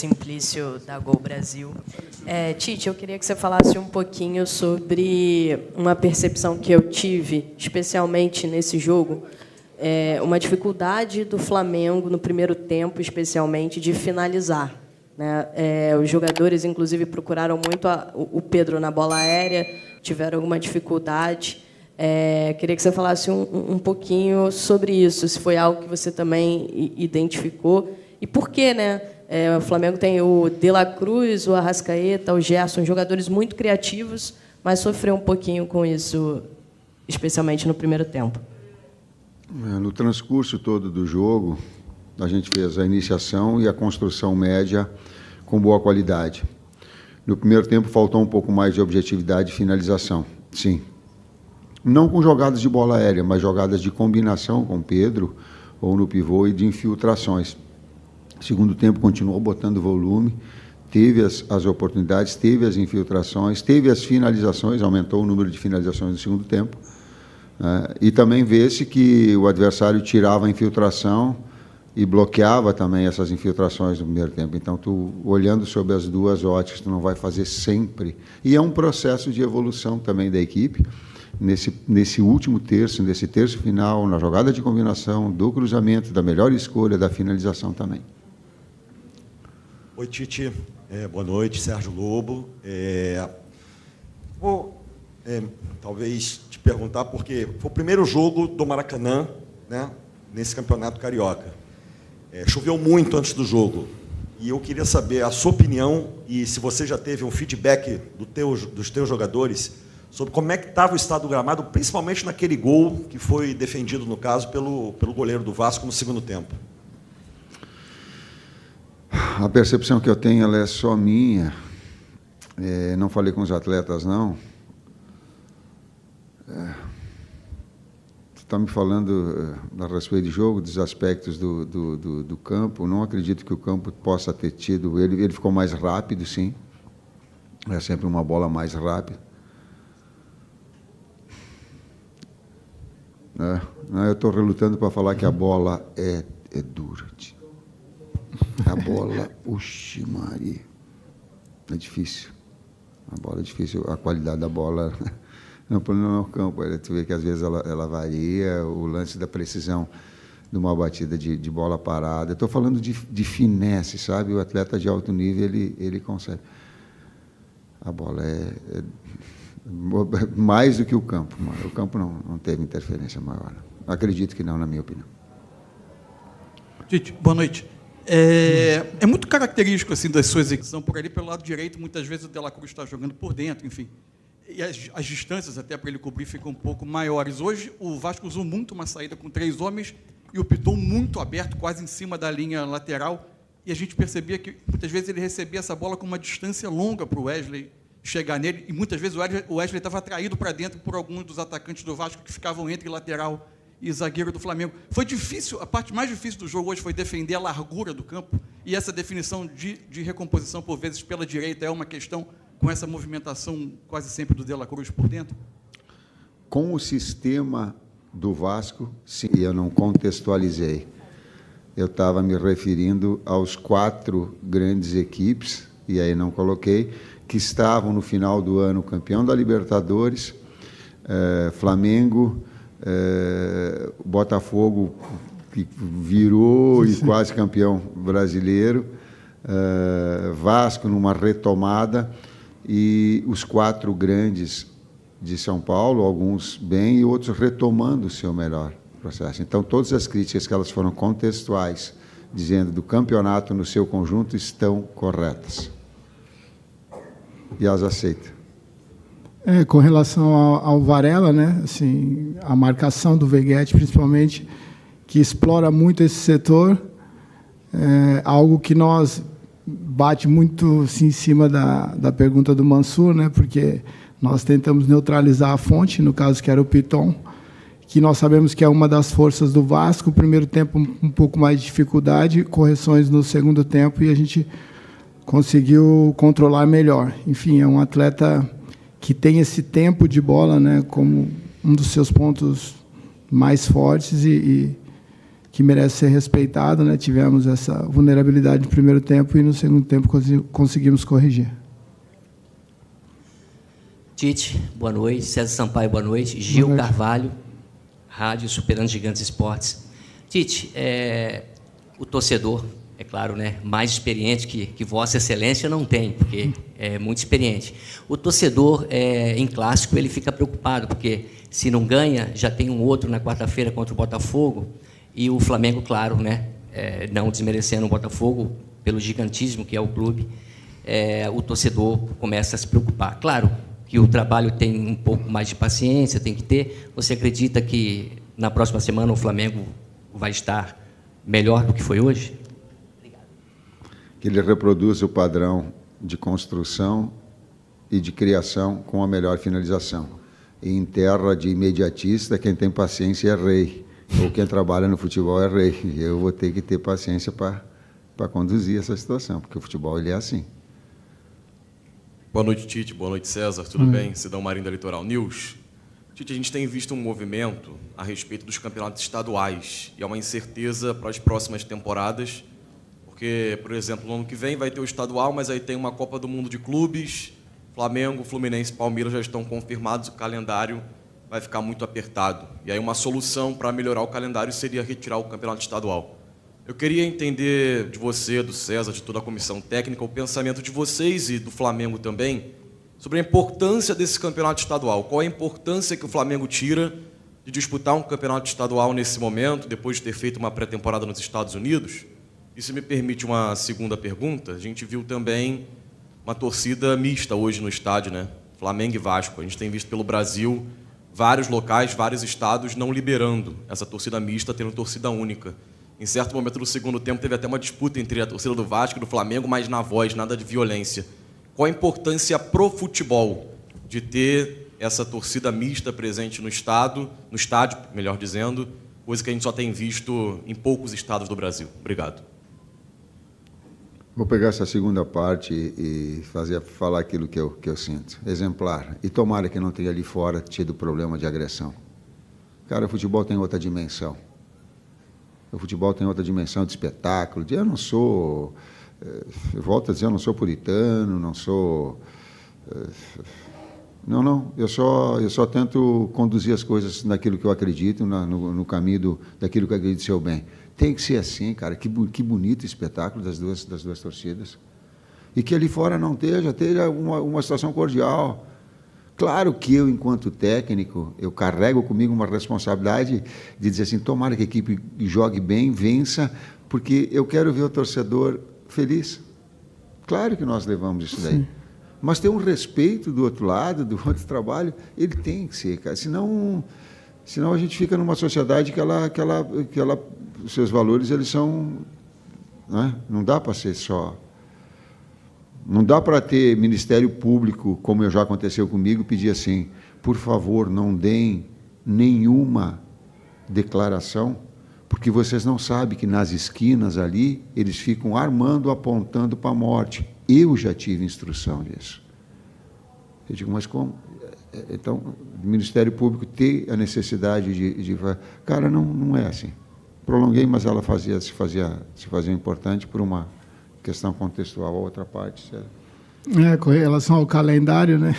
Simplício, da Gol Brasil. Tite, eu queria que você falasse um pouquinho sobre uma percepção que eu tive, especialmente nesse jogo, uma dificuldade do Flamengo, no primeiro tempo, especialmente, de finalizar, né? Os jogadores, inclusive, procuraram muito o Pedro na bola aérea, tiveram alguma dificuldade. Queria que você falasse um pouquinho sobre isso, se foi algo que você também identificou. E por quê, né? O Flamengo tem o De La Cruz, o Arrascaeta, o Gerson, jogadores muito criativos, mas sofreu um pouquinho com isso, especialmente no primeiro tempo. No transcurso todo do jogo, a gente fez a iniciação e a construção média com boa qualidade. No primeiro tempo, faltou um pouco mais de objetividade e finalização, sim. Não com jogadas de bola aérea, mas jogadas de combinação com o Pedro, ou no pivô, e de infiltrações. Segundo tempo, continuou botando volume, teve as oportunidades, teve as infiltrações, teve as finalizações, aumentou o número de finalizações no segundo tempo. E também vê-se que o adversário tirava a infiltração e bloqueava também essas infiltrações no primeiro tempo. Então, tu, olhando sob as duas óticas, tu não vai fazer sempre. E é um processo de evolução também da equipe, nesse último terço, nesse terço final, na jogada de combinação, do cruzamento, da melhor escolha, da finalização também. Oi, Tite. Boa noite, Sérgio Lobo. Vou talvez te perguntar, porque foi o primeiro jogo do Maracanã, né, nesse campeonato carioca. Choveu muito antes do jogo, e eu queria saber a sua opinião e se você já teve um feedback dos teus jogadores sobre como é que estava o estado do gramado, principalmente naquele gol que foi defendido, no caso, pelo goleiro do Vasco no segundo tempo. A percepção que eu tenho, ela é só minha. Não falei com os atletas, não. Tu está me falando a respeito de jogo, dos aspectos do campo. Não acredito que o campo possa ter tido... Ele ficou mais rápido, sim. É sempre uma bola mais rápida. Eu estou relutando para falar que a bola é dura. A bola, oxe, Maria, é difícil. A bola é difícil, a qualidade da bola não é o campo. Tu vê que às vezes ela varia, o lance da precisão de uma batida de bola parada. Estou falando de finesse, sabe? O atleta de alto nível, ele consegue. A bola é mais do que o campo. O campo não teve interferência maior. Acredito que não, na minha opinião. Tite, boa noite. É muito característico assim das suas execuções por ali pelo lado direito. Muitas vezes o De La Cruz está jogando por dentro, enfim. E as distâncias até para ele cobrir ficam um pouco maiores. Hoje o Vasco usou muito uma saída com 3 homens e o Piton muito aberto, quase em cima da linha lateral. E a gente percebia que muitas vezes ele recebia essa bola com uma distância longa para o Wesley chegar nele, e muitas vezes o Wesley estava atraído para dentro por alguns dos atacantes do Vasco que ficavam entre lateral e zagueiro do Flamengo. Foi difícil, a parte mais difícil do jogo hoje foi defender a largura do campo, e essa definição de recomposição, por vezes, pela direita é uma questão com essa movimentação quase sempre do De La Cruz por dentro? Com o sistema do Vasco, sim, eu não contextualizei. Eu estava me referindo aos 4 grandes equipes, e aí não coloquei, que estavam no final do ano campeão da Libertadores, Flamengo, Botafogo, que virou e quase campeão brasileiro, Vasco numa retomada, e os 4 grandes de São Paulo, alguns bem e outros retomando o seu melhor processo. Então, todas as críticas que elas foram contextuais, dizendo do campeonato no seu conjunto, estão corretas. E as aceita. Com relação ao Varela, né, assim, a marcação do Veguete, principalmente, que explora muito esse setor, algo que nós bate muito assim, em cima da pergunta do Mansur, né, porque nós tentamos neutralizar a fonte, no caso que era o Piton, que nós sabemos que é uma das forças do Vasco. O primeiro tempo um pouco mais de dificuldade, correções no segundo tempo, e a gente conseguiu controlar melhor. Enfim, é um atleta que tem esse tempo de bola, né, como um dos seus pontos mais fortes, e que merece ser respeitado, né? Tivemos essa vulnerabilidade no primeiro tempo e no segundo tempo conseguimos corrigir. Tite, boa noite. César Sampaio, boa noite. Gil Boa noite. Carvalho, Rádio Superando Gigantes Esportes. Tite, o torcedor, é claro, né, mais experiente que Vossa Excelência não tem, porque é muito experiente. O torcedor, em clássico, ele fica preocupado, porque se não ganha, já tem um outro na quarta-feira contra o Botafogo, e o Flamengo, claro, né, não desmerecendo o Botafogo, pelo gigantismo que é o clube, o torcedor começa a se preocupar. Claro que o trabalho tem um pouco mais de paciência, tem que ter. Você acredita que na próxima semana o Flamengo vai estar melhor do que foi hoje? Obrigado. Que ele reproduz o padrão de construção e de criação com a melhor finalização. E em terra de imediatista, quem tem paciência é rei. Ou quem trabalha no futebol é rei. E eu vou ter que ter paciência para conduzir essa situação, porque o futebol ele é assim. Boa noite, Tite. Boa noite, César. Tudo bem? Cidão Marinho da Litoral News. Tite, a gente tem visto um movimento a respeito dos campeonatos estaduais e há uma incerteza para as próximas temporadas, porque, por exemplo, no ano que vem vai ter o estadual, mas aí tem uma Copa do Mundo de clubes, Flamengo, Fluminense e Palmeiras já estão confirmados, o calendário vai ficar muito apertado. E aí uma solução para melhorar o calendário seria retirar o campeonato estadual. Eu queria entender de você, do César, de toda a comissão técnica, o pensamento de vocês e do Flamengo também, sobre a importância desse campeonato estadual. Qual a importância que o Flamengo tira de disputar um campeonato estadual nesse momento, depois de ter feito uma pré-temporada nos Estados Unidos? E se me permite uma segunda pergunta, a gente viu também uma torcida mista hoje no estádio, né? Flamengo e Vasco. A gente tem visto pelo Brasil vários locais, vários estados não liberando essa torcida mista, tendo torcida única. Em certo momento do segundo tempo, teve até uma disputa entre a torcida do Vasco e do Flamengo, mas na voz, nada de violência. Qual a importância pro futebol de ter essa torcida mista presente no estádio, melhor dizendo, coisa que a gente só tem visto em poucos estados do Brasil? Obrigado. Vou pegar essa segunda parte e falar aquilo que eu sinto. Exemplar. E tomara que não tenha ali fora tido problema de agressão. Cara, o futebol tem outra dimensão. O futebol tem outra dimensão de espetáculo. Eu não sou, eu volto a dizer, eu não sou puritano, não sou... Não, eu só tento conduzir as coisas naquilo que eu acredito, no caminho daquilo que eu acredito ser o bem. Tem que ser assim, cara, que bonito espetáculo das duas torcidas. E que ali fora não esteja uma situação cordial. Claro que eu, enquanto técnico, eu carrego comigo uma responsabilidade de dizer assim, tomara que a equipe jogue bem, vença, porque eu quero ver o torcedor feliz. Claro que nós levamos isso daí. Sim. Mas tem um respeito do outro lado, do outro trabalho, ele tem que ser, cara. Senão a gente fica numa sociedade que os seus valores, eles são... Né? Não dá para ser só... Não dá para ter Ministério Público, como já aconteceu comigo, pedir assim, por favor, não deem nenhuma declaração, porque vocês não sabem que nas esquinas ali, eles ficam armando, apontando para a morte. Eu já tive instrução disso. Eu digo, mas como? Então, o Ministério Público ter a necessidade de... Cara, não é assim. Prolonguei, mas ela se fazia importante por uma questão contextual. A outra parte... Com relação ao calendário, né?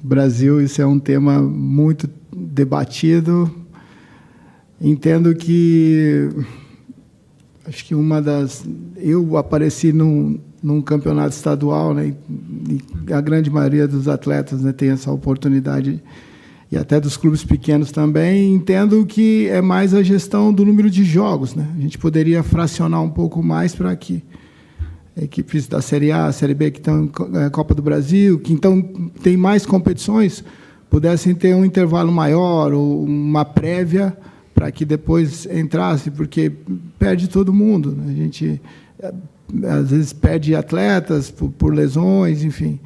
Brasil, isso é um tema muito debatido. Entendo que... Acho que eu apareci num campeonato estadual, né? E a grande maioria dos atletas, né, tem essa oportunidade, e até dos clubes pequenos também. Entendo que é mais a gestão do número de jogos, né? A gente poderia fracionar um pouco mais para que equipes da Série A, Série B, que estão em Copa do Brasil, que então tem mais competições, pudessem ter um intervalo maior ou uma prévia para que depois entrasse, porque perde todo mundo, né? A gente, às vezes, perde atletas por lesões, enfim.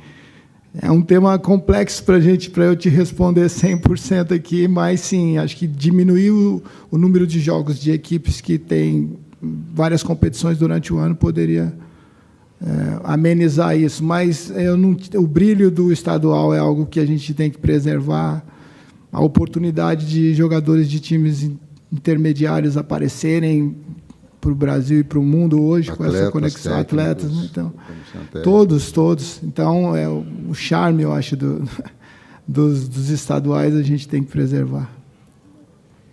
É um tema complexo para eu te responder 100% aqui, mas, sim, acho que diminuir o número de jogos de equipes que têm várias competições durante o ano poderia amenizar isso. Mas o brilho do estadual é algo que a gente tem que preservar, a oportunidade de jogadores de times intermediários aparecerem para o Brasil e para o mundo hoje, com essa conexão, atletas, né? Então, todos. Então, o charme, eu acho, dos estaduais a gente tem que preservar.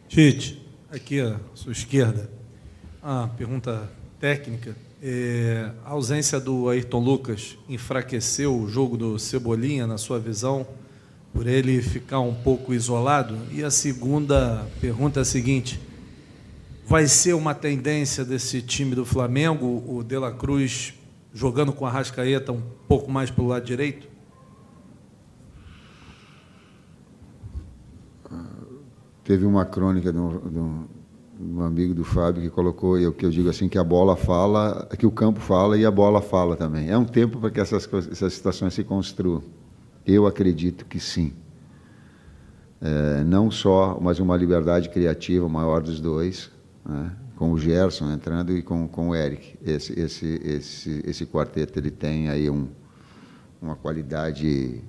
Tite, aqui à sua esquerda, uma pergunta técnica. A ausência do Ayrton Lucas enfraqueceu o jogo do Cebolinha, na sua visão, por ele ficar um pouco isolado? E a segunda pergunta é a seguinte: vai ser uma tendência desse time do Flamengo, o De La Cruz jogando com a Arrascaeta um pouco mais pelo lado direito? Teve uma crônica de um amigo do Fábio que colocou, que eu digo assim, que a bola fala, que o campo fala e a bola fala também. É um tempo para que essas situações se construam. Eu acredito que sim. Não só, mas uma liberdade criativa maior dos dois, né? Com o Gerson entrando e com o Eric. Esse quarteto ele tem aí uma qualidade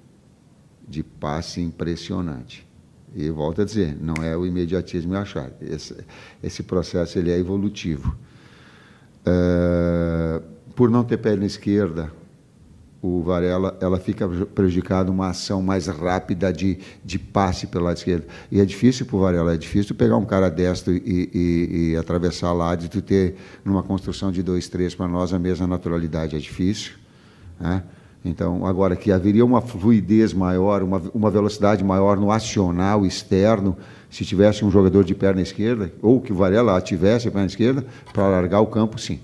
de passe impressionante. E volto a dizer, não é o imediatismo e achar. Esse processo ele é evolutivo. Por não ter perna esquerda, o Varela ela fica prejudicada uma ação mais rápida de passe pelo lado esquerdo. E é difícil para o Varela, é difícil pegar um cara destro e atravessar lá, de tu ter, numa construção de 2-3, para nós, a mesma naturalidade. É difícil, né? Então, agora, que haveria uma fluidez maior, uma velocidade maior no acional externo, se tivesse um jogador de perna esquerda, ou que o Varela tivesse a perna esquerda, para alargar o campo, sim.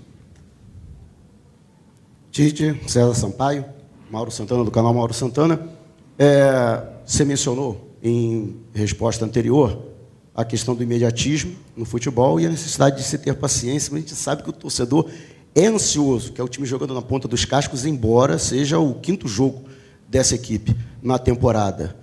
Tite, César Sampaio, Mauro Santana, do canal Mauro Santana. Você mencionou, em resposta anterior, a questão do imediatismo no futebol e a necessidade de se ter paciência, mas a gente sabe que o torcedor é ansioso, que é o time jogando na ponta dos cascos, embora seja o 5º jogo dessa equipe na temporada.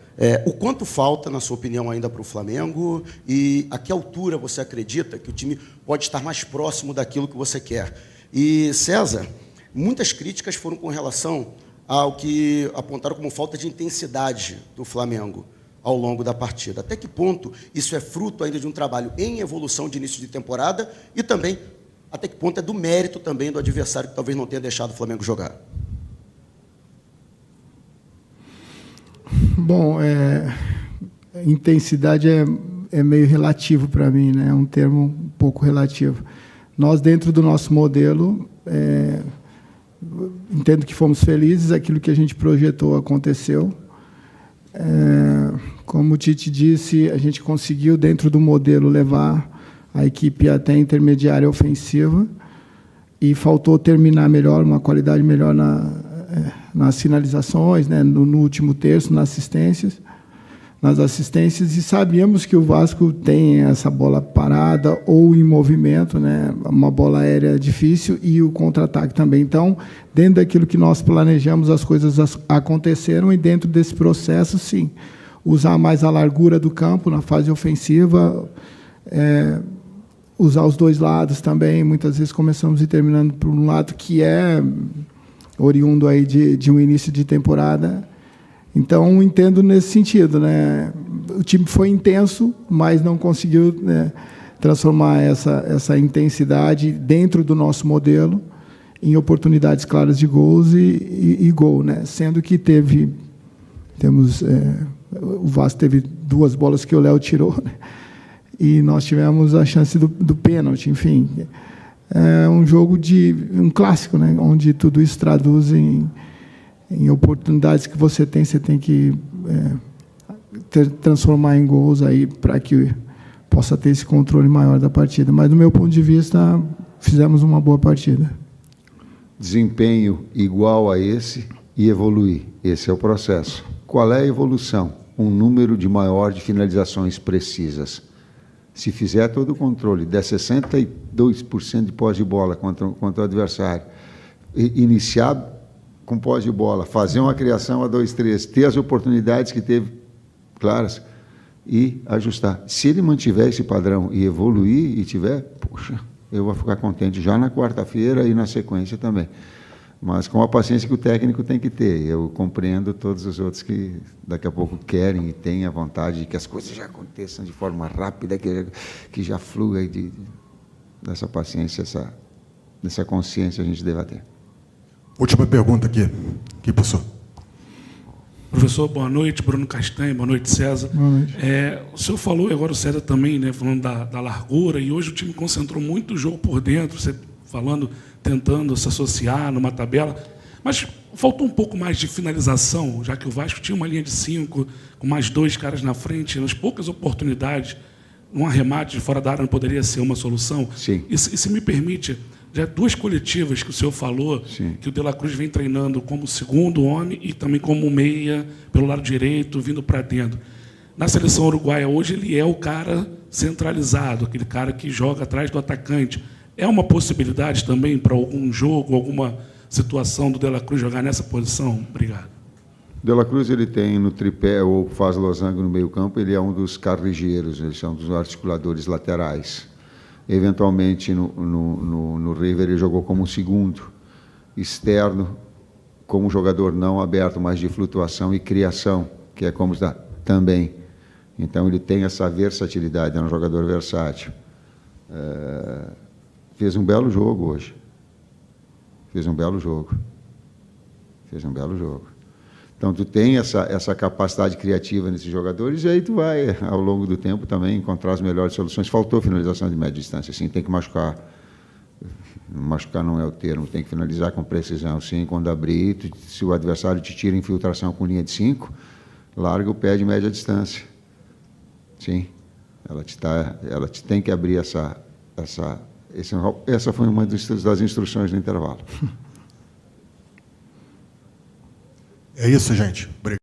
O quanto falta, na sua opinião, ainda para o Flamengo? E a que altura você acredita que o time pode estar mais próximo daquilo que você quer? E, César, muitas críticas foram com relação ao que apontaram como falta de intensidade do Flamengo ao longo da partida. Até que ponto isso é fruto ainda de um trabalho em evolução de início de temporada e também até que ponto é do mérito também do adversário que talvez não tenha deixado o Flamengo jogar? Bom, intensidade é meio relativo para mim, né? É um termo um pouco relativo. Nós, dentro do nosso modelo, entendo que fomos felizes, aquilo que a gente projetou aconteceu. Como o Tite disse, a gente conseguiu, dentro do modelo, levar a equipe até intermediária ofensiva e faltou terminar melhor, uma qualidade melhor nas finalizações, né, no último terço, nas assistências, e sabíamos que o Vasco tem essa bola parada ou em movimento, né, uma bola aérea difícil e o contra-ataque também. Então, dentro daquilo que nós planejamos, as coisas aconteceram e dentro desse processo, sim, usar mais a largura do campo na fase ofensiva, usar os dois lados também. Muitas vezes começamos e terminando por um lado que é oriundo aí de um início de temporada. Então, entendo nesse sentido, né? O time foi intenso, mas não conseguiu, né, transformar essa intensidade dentro do nosso modelo em oportunidades claras de gols e gol, né? Sendo que o Vasco teve 2 bolas que o Léo tirou, né? E nós tivemos a chance do pênalti, enfim. É um jogo um clássico, né, onde tudo isso traduz em oportunidades que você tem que transformar em gols aí para que possa ter esse controle maior da partida. Mas, do meu ponto de vista, fizemos uma boa partida. Desempenho igual a esse e evoluir. Esse é o processo. Qual é a evolução? Um número maior de finalizações precisas. Se fizer todo o controle, der 62% de posse de bola contra o adversário, iniciar com posse de bola, fazer uma criação a 2-3, ter as oportunidades que teve claras e ajustar. Se ele mantiver esse padrão e evoluir e tiver, puxa, eu vou ficar contente já na quarta-feira e na sequência também. mas com a paciência que o técnico tem que ter. Eu compreendo todos os outros que daqui a pouco querem e têm a vontade de que as coisas já aconteçam de forma rápida, que já flua, e dessa paciência, dessa consciência a gente deve ter. Última pergunta aqui, professor. Professor, boa noite. Bruno Castanho, boa noite, César. Boa noite. O senhor falou, e agora o César também, né, falando da largura, e hoje o time concentrou muito o jogo por dentro, você falando, tentando se associar numa tabela, mas faltou um pouco mais de finalização, já que o Vasco tinha uma linha de 5, com mais 2 caras na frente, nas poucas oportunidades, um arremate de fora da área não poderia ser uma solução? Sim. E se me permite, já 2 coletivas que o senhor falou, sim, que o De La Cruz vem treinando como segundo homem e também como meia pelo lado direito, vindo para dentro. Na seleção uruguaia, hoje, ele é o cara centralizado, aquele cara que joga atrás do atacante. É uma possibilidade também para algum jogo, alguma situação do De La Cruz jogar nessa posição? Obrigado. De La Cruz, ele tem no tripé, ou faz losango no meio campo, ele é um dos carrilheiros, ele é um dos articuladores laterais. Eventualmente, no River, ele jogou como segundo, externo, como jogador não aberto, mas de flutuação e criação, que é como está também. Então, ele tem essa versatilidade, é um jogador versátil. Fez um belo jogo hoje. Fez um belo jogo. Então, tu tem essa capacidade criativa nesses jogadores, e aí tu vai, ao longo do tempo, também encontrar as melhores soluções. Faltou finalização de média distância, sim, tem que machucar. Machucar não é o termo, tem que finalizar com precisão, sim, quando abrir, se o adversário te tira infiltração com linha de 5, larga o pé de média distância. Sim, ela te tem que abrir essa foi uma das instruções do intervalo. É isso, gente. Obrigado.